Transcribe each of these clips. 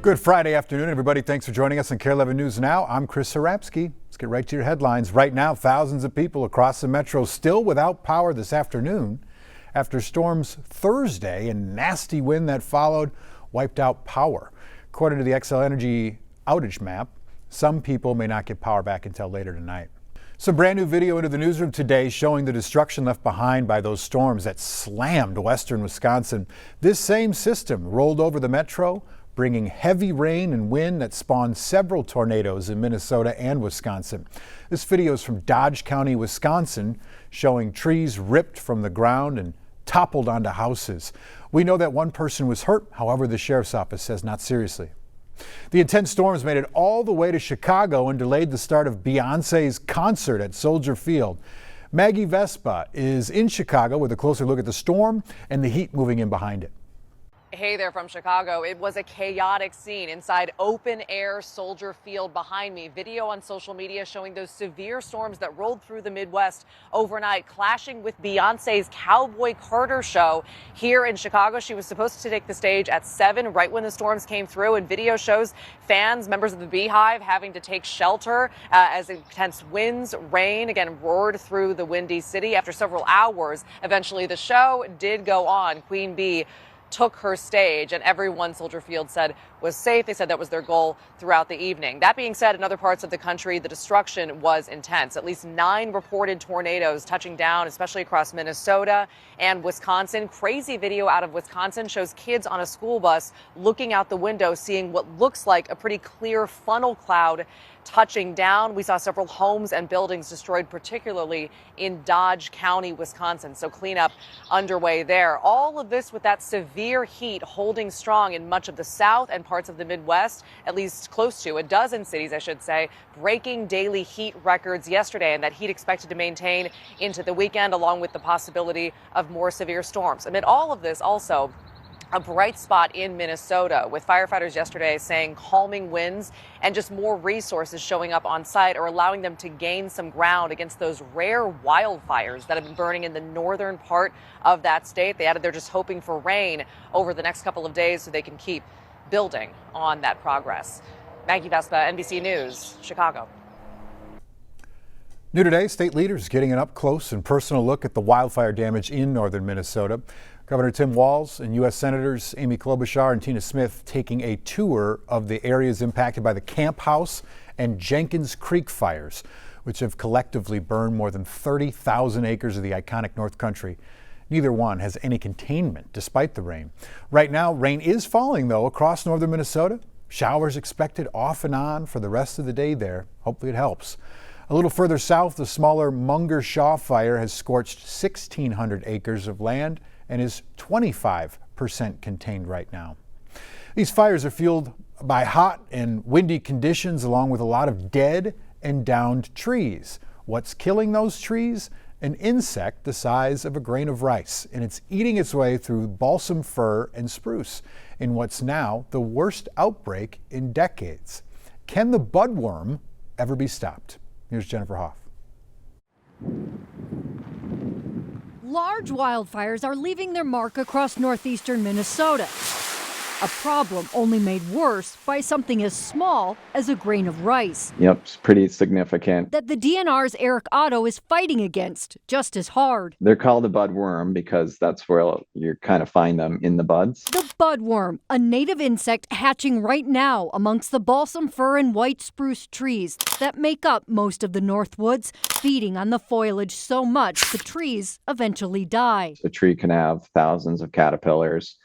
Good Friday afternoon, everybody. Thanks for joining us on KARE 11 News Now. I'm Chris Sarapsky. Let's get right to your headlines. Right now, thousands of people across the metro still without power this afternoon after storms Thursday and nasty wind that followed wiped out power. According to the XL Energy outage map, some people may not get power back until later tonight. Some brand new video into the newsroom today showing the destruction left behind by those storms that slammed western Wisconsin. This same system rolled over the metro, bringing heavy rain and wind that spawned several tornadoes in Minnesota and Wisconsin. This video is from Dodge County, Wisconsin, showing trees ripped from the ground and toppled onto houses. We know that one person was hurt, however, the sheriff's office says not seriously. The intense storms made it all the way to Chicago and delayed the start of Beyonce's concert at Soldier Field. Maggie Vespa is in Chicago with a closer look at the storm and the heat moving in behind it. Hey there from Chicago. It was a chaotic scene inside open air Soldier Field behind me. Video on social media showing those severe storms that rolled through the Midwest overnight, clashing with Beyonce's Cowboy Carter show here in Chicago. She was supposed to take the stage at 7 right when the storms came through, and video shows fans, members of the Beehive, having to take shelter as intense winds, rain, again, roared through the windy city. After several hours, eventually the show did go on. Queen Bee took her stage, and everyone Soldier Field said was safe. They said that was their goal throughout the evening. That being said, in other parts of the country, the destruction was intense. At least 9 reported tornadoes touching down, especially across Minnesota and Wisconsin. Crazy video out of Wisconsin shows kids on a school bus looking out the window, seeing what looks like a pretty clear funnel cloud touching down. We saw several homes and buildings destroyed, particularly in Dodge County, Wisconsin. So cleanup underway there. All of this with that severe heat holding strong in much of the South and parts of the Midwest, at least close to a dozen cities, I should say, breaking daily heat records yesterday, and that heat expected to maintain into the weekend, along with the possibility of more severe storms. Amid all of this, also a bright spot in Minnesota, with firefighters yesterday saying calming winds and just more resources showing up on site are allowing them to gain some ground against those rare wildfires that have been burning in the northern part of that state. They added they're just hoping for rain over the next couple of days so they can keep building on that progress. Maggie Vespa, NBC News, Chicago. New today, state leaders getting an up-close and personal look at the wildfire damage in northern Minnesota. Governor Tim Walz and U.S. Senators Amy Klobuchar and Tina Smith taking a tour of the areas impacted by the Camp House and Jenkins Creek fires, which have collectively burned more than 30,000 acres of the iconic North Country. Neither one has any containment despite the rain. Right now, rain is falling, though, across northern Minnesota. Showers expected off and on for the rest of the day there. Hopefully it helps. A little further south, the smaller Munger Shaw fire has scorched 1,600 acres of land and is 25% contained right now. These fires are fueled by hot and windy conditions, along with a lot of dead and downed trees. What's killing those trees? An insect the size of a grain of rice, and it's eating its way through balsam fir and spruce in what's now the worst outbreak in decades. Can the budworm ever be stopped? Here's Jennifer Hoff. Large wildfires are leaving their mark across northeastern Minnesota. A problem only made worse by something as small as a grain of rice. Yep, it's pretty significant. That the DNR's Eric Otto is fighting against just as hard. They're called a budworm because that's where you kind of find them in the buds. The budworm, a native insect hatching right now amongst the balsam fir and white spruce trees that make up most of the North Woods, feeding on the foliage so much the trees eventually die. A tree can have thousands of caterpillars,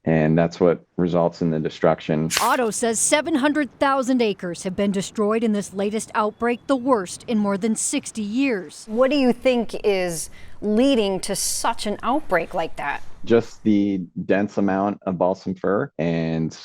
and that's what results in the destruction. Otto says 700,000 acres have been destroyed in this latest outbreak, the worst in more than 60 years. What do you think is leading to such an outbreak like that? Just the dense amount of balsam fir, and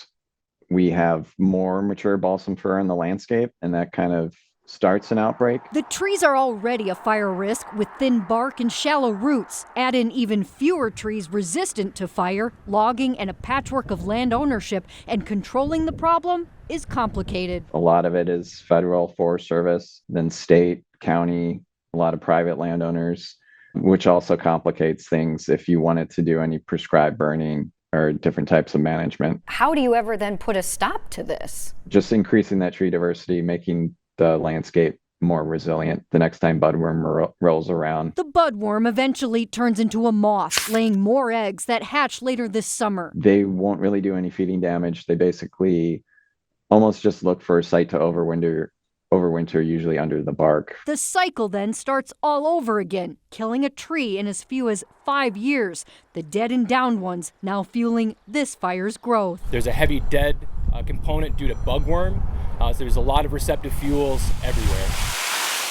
we have more mature balsam fir in the landscape, and that kind of starts an outbreak. The trees are already a fire risk with thin bark and shallow roots. Add in even fewer trees resistant to fire, logging, and a patchwork of land ownership, and controlling the problem is complicated. A lot of it is federal Forest Service, then state, county, a lot of private landowners, which also complicates things if you wanted to do any prescribed burning or different types of management. How do you ever then put a stop to this? Just increasing that tree diversity, making the landscape more resilient the next time budworm rolls around. The budworm eventually turns into a moth, laying more eggs that hatch later this summer. They won't really do any feeding damage. They basically almost just look for a site to overwinter, usually under the bark. The cycle then starts all over again, killing a tree in as few as 5 years. The dead and downed ones now fueling this fire's growth. There's a heavy dead component due to bugworm, so there's a lot of receptive fuels everywhere.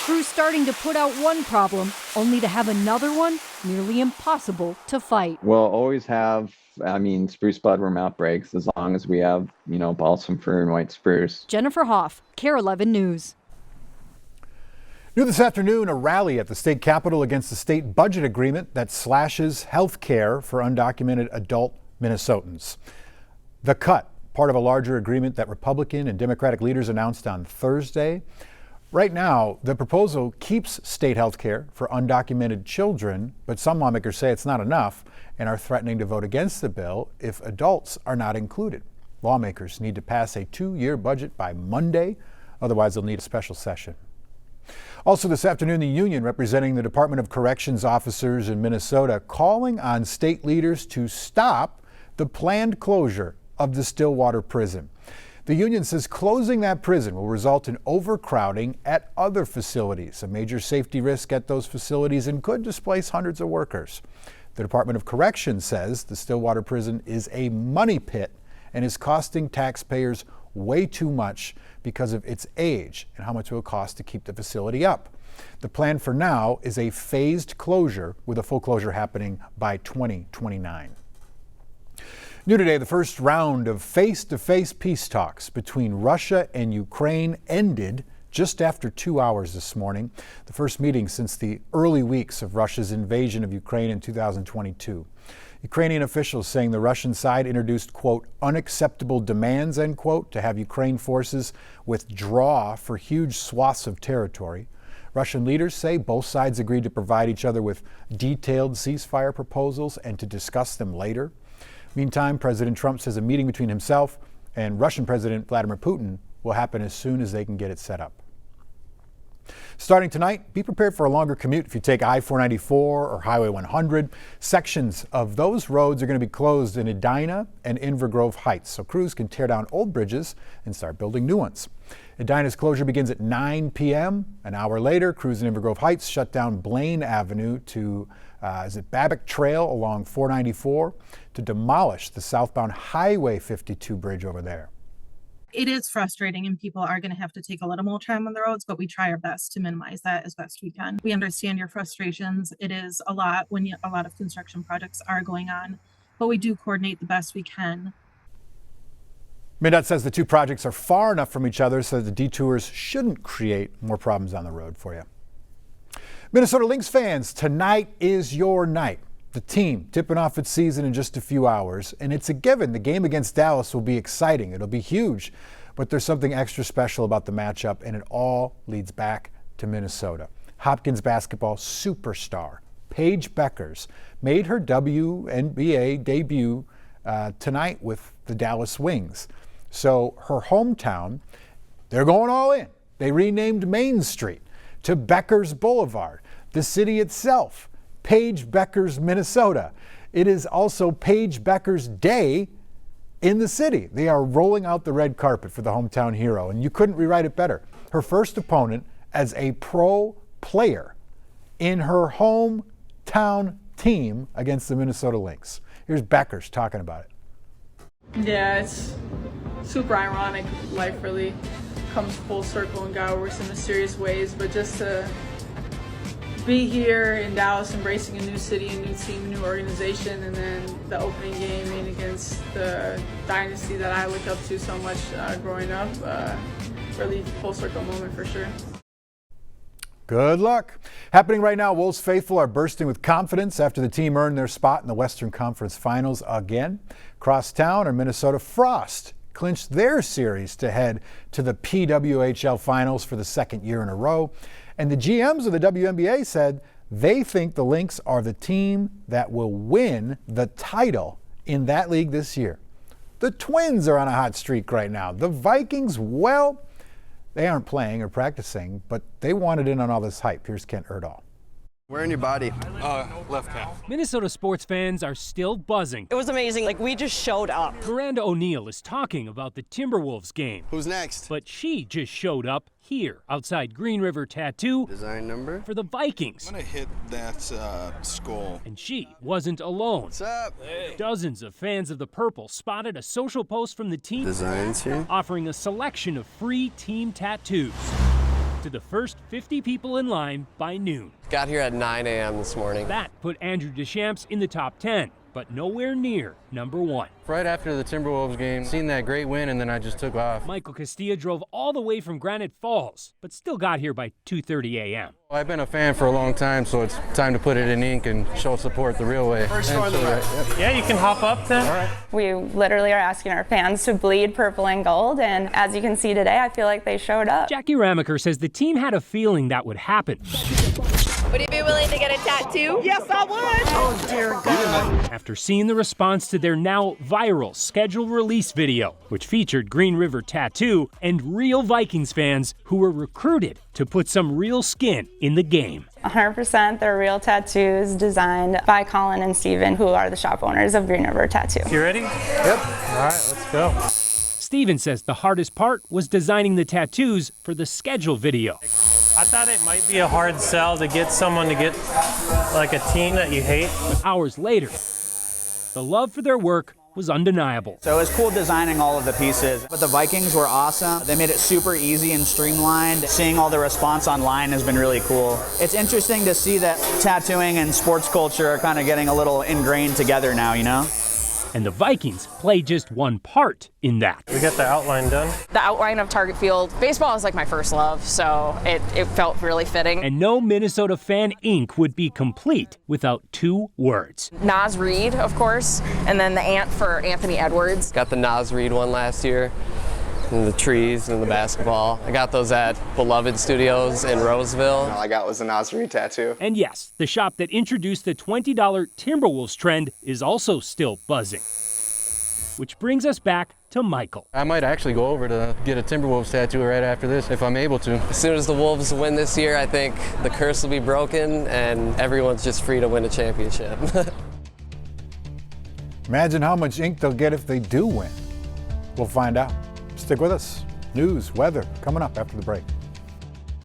Crews starting to put out one problem, only to have another one nearly impossible to fight. We'll always have, spruce budworm outbreaks as long as we have, balsam fir and white spruce. Jennifer Hoff, KARE 11 News. New this afternoon, a rally at the state capitol against the state budget agreement that slashes health care for undocumented adult Minnesotans. The cut, part of a larger agreement that Republican and Democratic leaders announced on Thursday. Right now, the proposal keeps state health care for undocumented children, but some lawmakers say it's not enough and are threatening to vote against the bill if adults are not included. Lawmakers need to pass a 2-year budget by Monday, otherwise they'll need a special session. Also this afternoon, the union representing the Department of Corrections officers in Minnesota calling on state leaders to stop the planned closure of the Stillwater prison. The union says closing that prison will result in overcrowding at other facilities, a major safety risk at those facilities, and could displace hundreds of workers. The Department of Corrections says the Stillwater prison is a money pit and is costing taxpayers way too much because of its age and how much it will cost to keep the facility up. The plan for now is a phased closure, with a full closure happening by 2029. New today, the first round of face-to-face peace talks between Russia and Ukraine ended just after 2 hours this morning, the first meeting since the early weeks of Russia's invasion of Ukraine in 2022. Ukrainian officials saying the Russian side introduced, quote, unacceptable demands, end quote, to have Ukraine forces withdraw for huge swaths of territory. Russian leaders say both sides agreed to provide each other with detailed ceasefire proposals and to discuss them later. Meantime, President Trump says a meeting between himself and Russian President Vladimir Putin will happen as soon as they can get it set up. Starting tonight, be prepared for a longer commute if you take I-494 or Highway 100. Sections of those roads are going to be closed in Edina and Inver Grove Heights, so crews can tear down old bridges and start building new ones. Edina's closure begins at 9 p.m. An hour later, crews in Inver Grove Heights shut down Blaine Avenue to Babbitt Trail along 494 to demolish the southbound Highway 52 bridge over there. It is frustrating and people are going to have to take a little more time on the roads, but we try our best to minimize that as best we can. We understand your frustrations. It is a lot when a lot of construction projects are going on, but we do coordinate the best we can. MnDOT says the two projects are far enough from each other so that the detours shouldn't create more problems on the road for you. Minnesota Lynx fans, tonight is your night. The team tipping off its season in just a few hours, and it's a given. The game against Dallas will be exciting. It'll be huge, but there's something extra special about the matchup, and it all leads back to Minnesota. Hopkins basketball superstar Paige Beckers made her WNBA debut tonight with the Dallas Wings. So her hometown, they're going all in. They renamed Main Street to Beckers Boulevard. The city itself, Paige Beckers, Minnesota. It is also Paige Beckers Day in the city. They are rolling out the red carpet for the hometown hero, and you couldn't rewrite it better. Her first opponent as a pro player in her hometown team against the Minnesota Lynx. Here's Beckers talking about it. Yeah, it's super ironic. Life really comes full circle and God works in mysterious ways, but just to be here in Dallas, embracing a new city, a new team, a new organization, and then the opening game being against the dynasty that I looked up to so much growing up, really full circle moment for sure. Good luck. Happening right now, Wolves faithful are bursting with confidence after the team earned their spot in the Western Conference Finals again. Across town are Minnesota Frost, clinched their series to head to the PWHL Finals for the second year in a row. And the GMs of the WNBA said they think the Lynx are the team that will win the title in that league this year. The Twins are on a hot streak right now. The Vikings, well, they aren't playing or practicing, but they wanted in on all this hype. Here's Kent Erdahl. Where in your body? Left half. Minnesota sports fans are still buzzing. It was amazing. Like, we just showed up. Miranda O'Neal is talking about the Timberwolves game. Who's next? But she just showed up here outside Green River Tattoo. Design number? For the Vikings. I'm gonna hit that skull. And she wasn't alone. What's up? Hey. Dozens of fans of the Purple spotted a social post from the team. Designs here? Offering a selection of free team tattoos to the first 50 people in line by noon. Got here at 9 a.m. this morning. That put Andrew Deschamps in the top 10, but nowhere near number 1. Right after the Timberwolves game, seen that great win, and then I just took off. Michael Castilla drove all the way from Granite Falls, but still got here by 2:30 a.m. I've been a fan for a long time, so it's time to put it in ink and show support the real way. First one, Yeah, you can hop up then. All right. We literally are asking our fans to bleed purple and gold, and as you can see today, I feel like they showed up. Jackie Ramaker says the team had a feeling that would happen. Would you be willing to get a tattoo? Yes, I would. Oh, dear God. After seeing the response to their now viral scheduled release video, which featured Green River Tattoo and real Vikings fans who were recruited to put some real skin in the game. 100% they're real tattoos designed by Colin and Steven, who are the shop owners of Green River Tattoo. You ready? Yep. All right, let's go. Steven says the hardest part was designing the tattoos for the schedule video. I thought it might be a hard sell to get someone to get like a team that you hate. But hours later, the love for their work was undeniable. So it was cool designing all of the pieces, but the Vikings were awesome. They made it super easy and streamlined. Seeing all the response online has been really cool. It's interesting to see that tattooing and sports culture are kind of getting a little ingrained together now, you know? And the Vikings play just one part in that. We got the outline done. The outline of Target Field. Baseball is like my first love, so it felt really fitting. And no Minnesota Fan Inc. would be complete without 2 words. Nas Reed, of course, and then the ant for Anthony Edwards. Got the Nas Reed one last year. And the trees and the basketball. I got those at Beloved Studios in Roseville. All I got was a Nas Reed tattoo. And yes, the shop that introduced the $20 Timberwolves trend is also still buzzing. Which brings us back to Michael. I might actually go over to get a Timberwolves tattoo right after this if I'm able to. As soon as the Wolves win this year, I think the curse will be broken and everyone's just free to win a championship. Imagine how much ink they'll get if they do win. We'll find out. Stick with us. News, weather, coming up after the break.